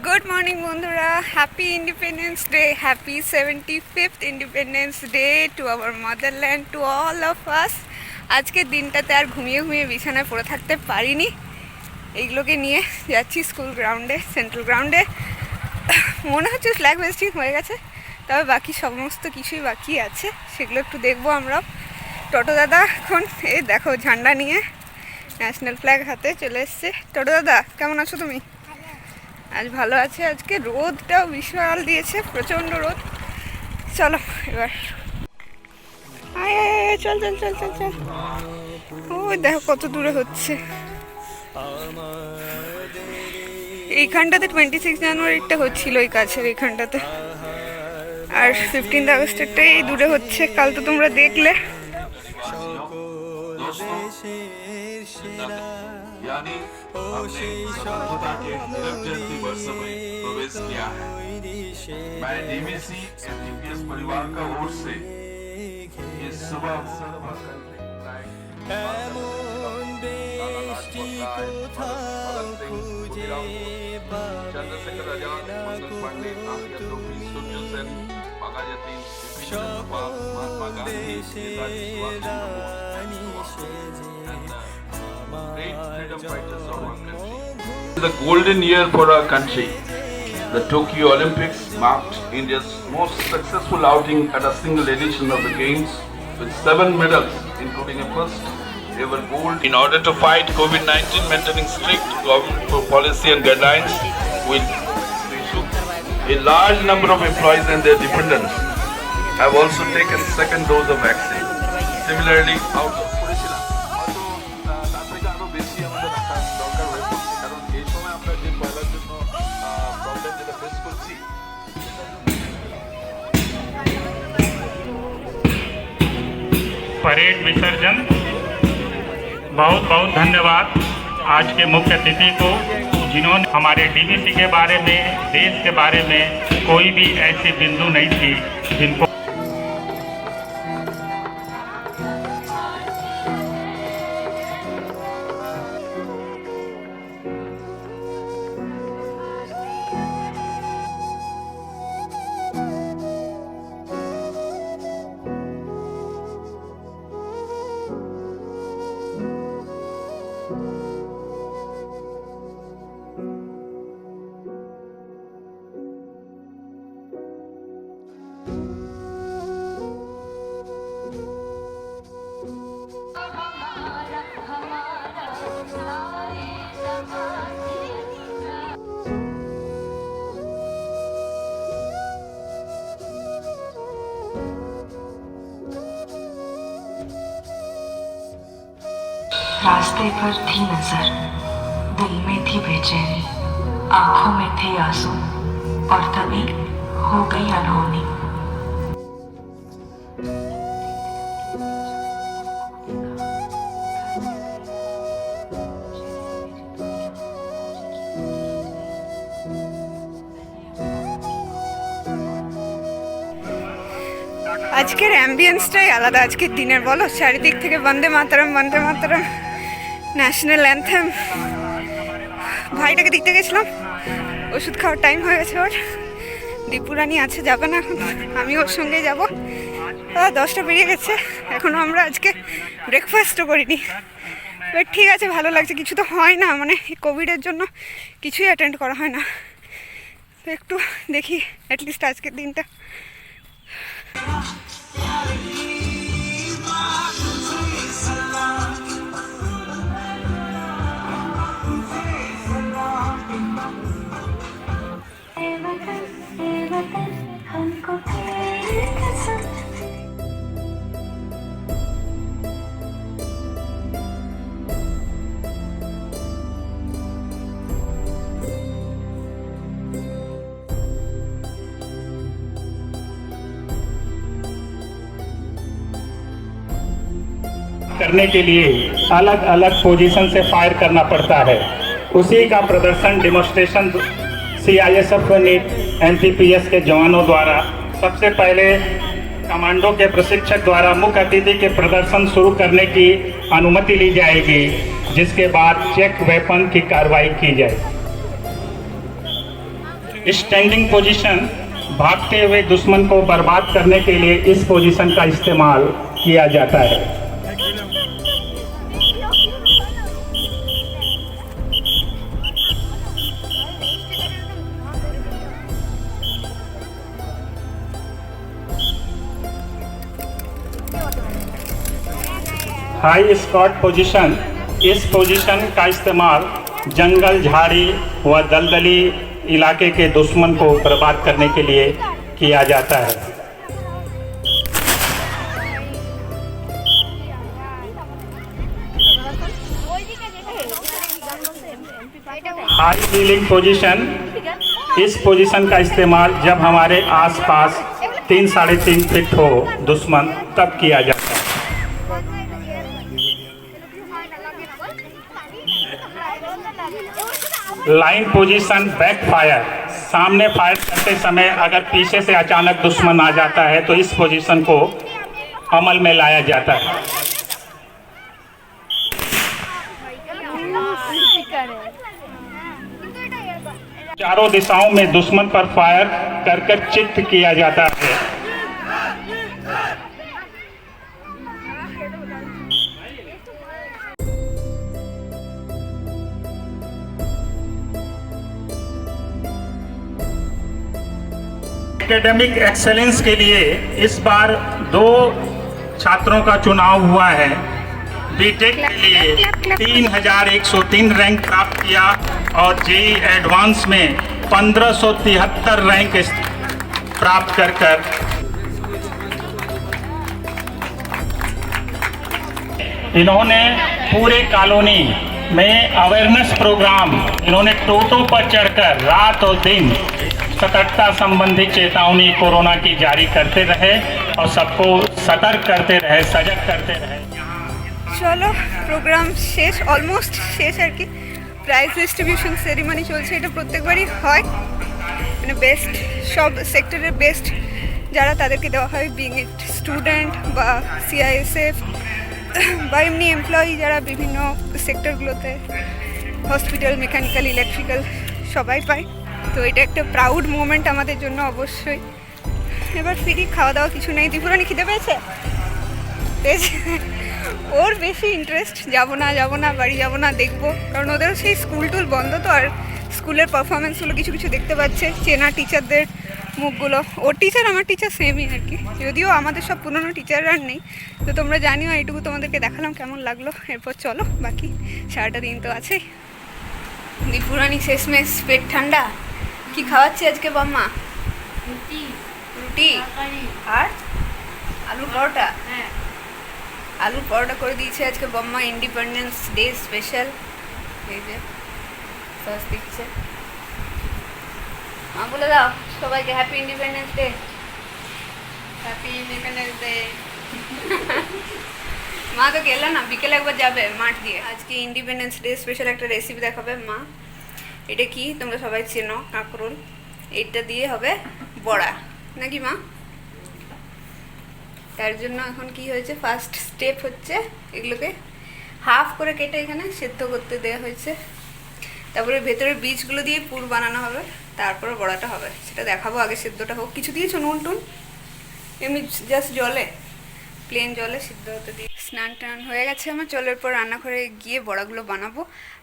Good morning বন্ধুরা, happy independence day, happy 75th independence day to our motherland, to all of us. আজকের দিনটাতে আর ঘুমিয়ে ঘুমিয়ে বিছানায় পড়ে থাকতে পারিনি। এইগুলোকে নিয়ে যাচ্ছি স্কুল গ্রাউন্ডে, সেন্ট্রাল গ্রাউন্ডে। মনে হচ্ছে ফ্ল্যাগ হোয়েস্টিং হয়ে গেছে, তবে বাকি সমস্ত কিছুই বাকি আছে, সেগুলো একটু দেখবো আমরাও। টোটো দাদা এখন এই দেখো ঝান্ডা নিয়ে ন্যাশনাল ফ্ল্যাগ হাতে চলে এসছে। টোটো দাদা, কেমন আছো তুমি? আজ ভালো আছে। আজকে রোদটাও বিশাল দিয়েছে, প্রচণ্ড রোদ। চলো এবার আয় আয় আয়, চল চল চল চল চল। ওই দেখো কত দূরে হচ্ছে। এইখানটাতে 26 জানুয়ারিটা হচ্ছিল ওই কাছের এইখানটাতে, আর 15 আগস্টেরটা এই দূরে হচ্ছে। কাল তো তোমরা দেখলে। यानी हमने स्वतंत्रता के 75वीं वर्ष में प्रवेश किया है। मैं डीवीसी एमटीपीएस परिवार का ओर से ये शुभ अवसर पर चंद्रशेखर आजाद, मंगल पांडे, सूर्य सेन, बागायती, Mahatma Gandhi, Netaji Subhash great freedom fighters of our country. The golden year for our country. The Tokyo Olympics marked India's most successful outing at a single edition of the Games, with 7 medals, including a first ever gold. In order to fight COVID-19, maintaining strict government policy and guidelines, with a large number of employees and their dependents have also taken second dose of vaccine. Similarly, out of parade विसर्जन। बहुत बहुत धन्यवाद आज के मुख्य अतिथि को, जिन्होंने हमारे डीवीसी के बारे में, देश के बारे में कोई भी ऐसी बिंदु नहीं थी जिनको रास्ते पर थी नजर, दिल में थी बेचैनी, आंखों में थे आंसू, और तभी हो गई अनहोनी। আজকের অ্যাম্বিয়েন্সটাই আলাদা আজকের দিনের, বলো? চারিদিক থেকে বন্দে মাতরম বন্দে মাতরম, ন্যাশনাল অ্যান্থেম। ভাইটাকে দেখতে গেছিলাম, ওষুধ খাওয়ার টাইম হয়ে গেছে ওর। দীপুরানি আছে, যাবে না এখন, আমি ওর সঙ্গে যাব। 10টা বেরিয়ে গেছে, এখনও আমরা আজকে ব্রেকফাস্টও করিনি। বাট ঠিক আছে, ভালো লাগছে। কিছু তো হয় না, মানে কোভিডের জন্য কিছুই অ্যাটেন্ড করা হয় না, তো একটু দেখি অ্যাটলিস্ট আজকের দিনটা। करने के लिए अलग अलग पोजीशन से फायर करना पड़ता है। उसी का प्रदर्शन डेमोन्स्ट्रेशन सीआईएसएफ एनटीपीएस के जवानों द्वारा सबसे पहले कमांडो के प्रशिक्षक द्वारा मुख्य अतिथि के प्रदर्शन शुरू करने की अनुमति ली जाएगी, जिसके बाद चेक वेपन की कार्रवाई की जाए। स्टैंडिंग पोजीशन, भागते हुए दुश्मन को बर्बाद करने के लिए इस पोजीशन का इस्तेमाल किया जाता है। हाई स्क्वाट पोजीशन, इस पोजीशन का इस्तेमाल जंगल, झाड़ी व दलदली इलाके के दुश्मन को बर्बाद करने के लिए किया जाता है। हाई हीलिंग पोजीशन, इस पोजीशन का इस्तेमाल जब हमारे आसपास 3-3.5 फीट हो दुश्मन, तब किया जाता है। लाइन पोजीशन, बैक फायर, सामने फायर करते समय अगर पीछे से अचानक दुश्मन आ जाता है तो इस पोजीशन को अमल में लाया जाता है। चारों दिशाओं में दुश्मन पर फायर कर चित्त किया जाता है। एकेडमिक एक्सेलेंस के लिए इस बार 2 छात्रों का चुनाव हुआ है। बीटेक के लिए 3103 रैंक प्राप्त किया और जेई एडवांस में 1573 रैंक प्राप्त कर इन्होंने पूरे कॉलोनी में अवेयरनेस प्रोग्राम, इन्होंने टोटो पर चढ़कर रात और दिन सतर्कता संबंधी चेतावनी कोरोना की जारी करते रहे और सबको सतर्क करते रहे, सजग करते रहे। চলো প্রোগ্রাম শেষ, অলমোস্ট শেষ আর কি। প্রাইজ ডিস্ট্রিবিউশন সেরিমনি চলছে, এটা প্রত্যেকবারই হয়, মানে বেস্ট সব সেক্টরের বেস্ট যারা তাদেরকে দেওয়া হয়, বিং ইট স্টুডেন্ট বা সিআইএসএফ বা এমনি এমপ্লয়ি যারা বিভিন্ন সেক্টরগুলোতে, হসপিটাল, মেকানিক্যাল, ইলেকট্রিক্যাল সবাই পায়। তো এটা একটা প্রাউড মোমেন্ট আমাদের জন্য অবশ্যই। এবার ফ্রি খাওয়া দাওয়া কিছু নেই। ত্রিপুরানি খিদে পেয়েছে? পেয়েছে। ওর বেশি ইন্টারেস্ট, যাবো না বাড়ি যাবো না, দেখবো, কারণ ওদেরও সেই স্কুল টুল বন্ধ তো, আর স্কুলের পারফরমেন্সগুলো কিছু দেখতে পাচ্ছে, চেনা টিচারদের মুখগুলো। ওর টিচার আমার টিচার সেমই আর কি, যদিও আমাদের সব পুরনো টিচাররা আর নেই। তো তোমরা জানিও, এইটুকু তোমাদেরকে দেখালাম কেমন লাগলো। এরপর চলো, বাকি সারাটা দিন তো আছেই। ত্রিপুরানি শেষমেশ পেট ঠান্ডা। কি খাওয়াচ্ছে আজকে বাম্মা? রুটি আর আলু পরোটা। হ্যাঁ, আলু পরোটা করে দিয়েছে আজকে বম্মা, ইন্ডিপেন্ডেন্স ডে স্পেশাল। এই যে সস দিচ্ছে। মা বলে দাও সবাইকে happy independence day. Happy independence day. মা তো গেল না, বিকেলে একবার যাবে মাঠ দিয়ে। আজকে ইন্ডিপেন্ডেন্স ডে স্পেশাল একটা রেসিপি দেখাবে মা। এটা কি তোমরা সবাই চেনো, কাঁকরোল। এইটা দিয়ে হবে বড়া, নাকি মা? তার জন্য এখন কি হয়েছে, ফার্স্ট স্টেপ হচ্ছে এগুলোকে হাফ করে কেটে এখানে সেদ্ধ করতে দেওয়া হয়েছে। তারপরে ভেতরের বীজগুলো দিয়ে পুর বানানো হবে, তারপরে বড়াটা হবে, সেটা দেখাবো। আগে সেদ্ধটা হোক। কিছু দিয়েছো নুন টুন? এমনি জাস্ট জলে, প্লেন জলে সিদ্ধ হতে দিয়ে। স্নান টান হয়ে গেছে আমার। চলের পর রান্নাঘরে গিয়ে বড়াগুলো বানাবো।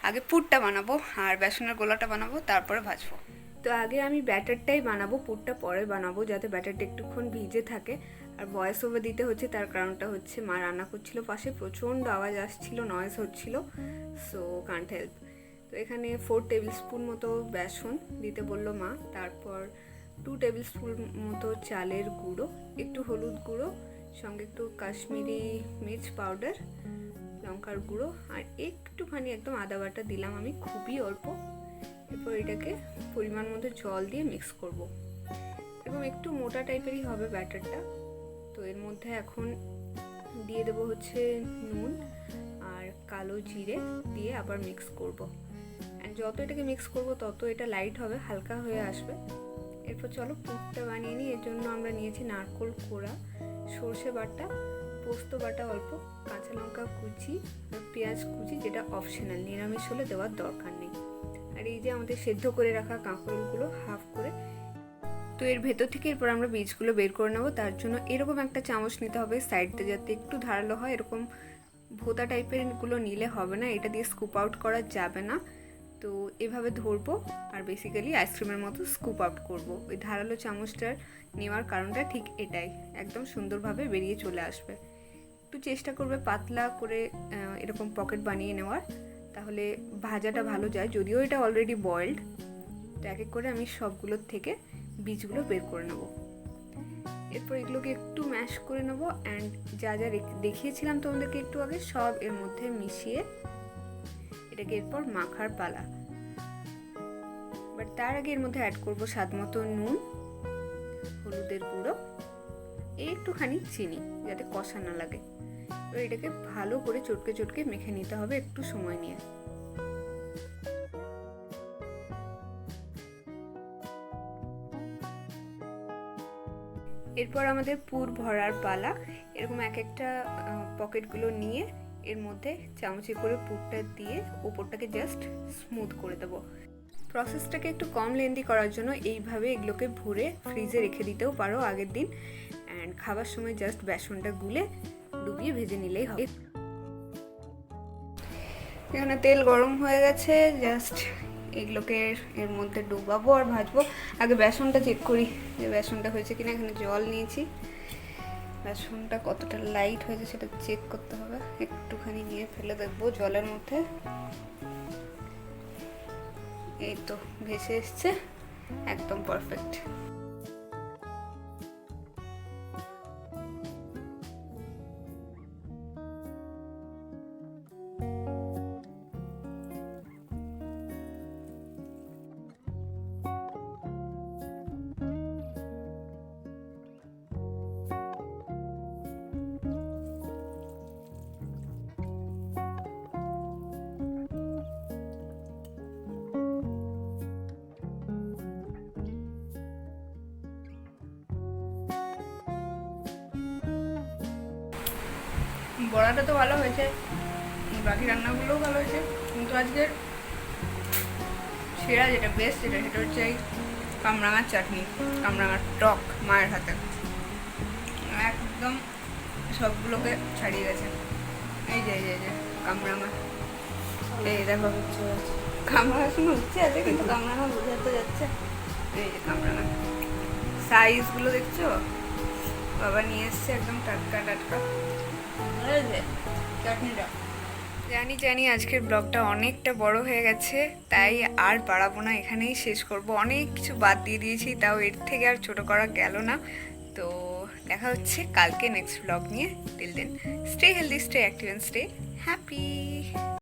আগে পুরটা বানাবো আর বেসনের গোলাটা বানাবো, তারপরে ভাজবো। তো আগে আমি ব্যাটারটাই বানাবো, পুরটা পরে বানাবো, যাতে ব্যাটারটা একটুক্ষণ ভিজে থাকে। আর ভয়েস ওভার দিতে হচ্ছে, তার কারণটা হচ্ছে মা রান্না করছিল পাশে, প্রচণ্ড আওয়াজ আসছিল, নয়েজ হচ্ছিল, সো কান্ট হেল্প। তো এখানে 4 টেবিল স্পুন মতো বেসন দিতে বললো মা, তারপর 2 টেবিল স্পুন মতো চালের গুঁড়ো, একটু হলুদ গুঁড়ো, সঙ্গে একটু কাশ্মীরি মির্চ পাউডার, লঙ্কার গুঁড়ো আর একটুখানি একদম আদা বাটা দিলাম আমি, খুবই অল্প। এরপর এটাকে পরিমাণ মতো জল দিয়ে মিক্স করব। এবং একটু মোটা টাইপেরই হবে ব্যাটারটা। তো এর মধ্যে এখন দিয়ে দেবো হচ্ছে নুন আর কালো জিরে দিয়ে আবার মিক্স করব। অ্যান্ড যত এটাকে মিক্স করব তত এটা লাইট হবে, হালকা হয়ে আসবে। এরপর চলো পুরটা বানিয়ে নিই। এর জন্য আমরা নিয়েছি নারকেল কোড়া, সর্ষে বাটা, পোস্ত বাটা অল্প, কাঁচা লঙ্কা কুচি আর পেঁয়াজ কুচি, যেটা অপশনাল, নিরামিষ হলে দেওয়ার দরকার নেই। আর এই যে আমাদের সেদ্ধ করে রাখা কাঁকরোলগুলো হাফ করে তো এর ভেতর থেকে এরপর আমরা বীজগুলো বের করে নেবো। তার জন্য এরকম একটা চামচ নিতে হবে, সাইডটা যাতে একটু ধারালো হয়। এরকম ভোতা টাইপেরগুলো নিলে হবে না, এটা দিয়ে স্কুপ আউট করা যাবে না। তো এভাবে ধরবো আর বেসিক্যালি আইসক্রিমের মতো স্কুপ আউট করবো। ওই ধারালো চামচটার নেওয়ার কারণটা ঠিক এটাই, একদম সুন্দরভাবে বেরিয়ে চলে আসবে। একটু চেষ্টা করবে পাতলা করে এরকম পকেট বানিয়ে নেওয়ার, তাহলে ভাজাটা ভালো যায়। যদিও এটা অলরেডি বয়েলড। তো এক এক করে আমি সবগুলোর থেকে বীজগুলো বের করে নেব। এরপর এগুলোকে একটু ম্যাশ করে নেবো অ্যান্ড যা যা দেখিয়েছিলাম তোমাদেরকে একটু আগে, সব এর মধ্যে মিশিয়ে এটাকে এরপর মাখার পালা। বাট তার আগে এর মধ্যে অ্যাড করবো স্বাদ মতো নুন, হলুদের গুঁড়ো, একটুখানি চিনি, যাতে কষা না লাগে। এবার এটাকে ভালো করে চটকে চটকে মেখে নিতে হবে একটু সময় নিয়ে। এরপর আমাদের পুর ভরার পালা। এরকম এক একটা পকেটগুলো নিয়ে এর মধ্যে চামচে করে পুরটা দিয়ে উপরটাকে জাস্ট স্মুথ করে দেবো। প্রসেসটাকে একটু কম লেন্দি করার জন্য এইভাবে এগুলোকে ভরে ফ্রিজে রেখে দিতেও পারো আগের দিন, অ্যান্ড খাবার সময় জাস্ট বেসনটা গুলে ডুবিয়ে ভেজে নিলেই হবে। এখানে তেল গরম হয়ে গেছে, জাস্ট এগুলোকে এর মধ্যে ডুবাবো আর ভাজবো। আগে বেসনটা চেক করি যে বেসনটা হয়েছে কিনা। এখানে জল নিয়েছি, বেসনটা কতটা লাইট হয়েছে সেটা চেক করতে হবে। একটুখানি নিয়ে ফেলে দেখবো জলের মধ্যে। এই তো ভেসে এসছে, একদম পারফেক্ট। বড়াটা তো ভালো হয়েছে, বাকি রান্নাগুলোও ভালো হয়েছে, কিন্তু আজকের সেরা যেটা বেস্ট সেটা হচ্ছে এই কামরাঙার চাটনি, কামরাঙার টক মায়ের হাতে। একদম সবগুলোকে ছাড়িয়ে গেছে। এই যে এই যে কামরাঙা, এই দেখো কামরাঙা শুনে উঠছে আছে, কিন্তু কামরাঙা বোঝাতে যাচ্ছে। এই যে কামরাঙা সাইজগুলো দেখছো, বাবা নিয়ে এসছে একদম টাটকা টাটকা। জানি আজকের ব্লগটা অনেকটা বড় হয়ে গেছে, তাই আর বাড়াবো না, এখানেই শেষ করব। অনেক কিছু বাদ দিয়ে দিয়েছি, তাও এর থেকে আর ছোট করা গেল না। তো দেখা হচ্ছে কালকে নেক্সট ব্লগ নিয়ে। Till then stay healthy, stay active and stay happy.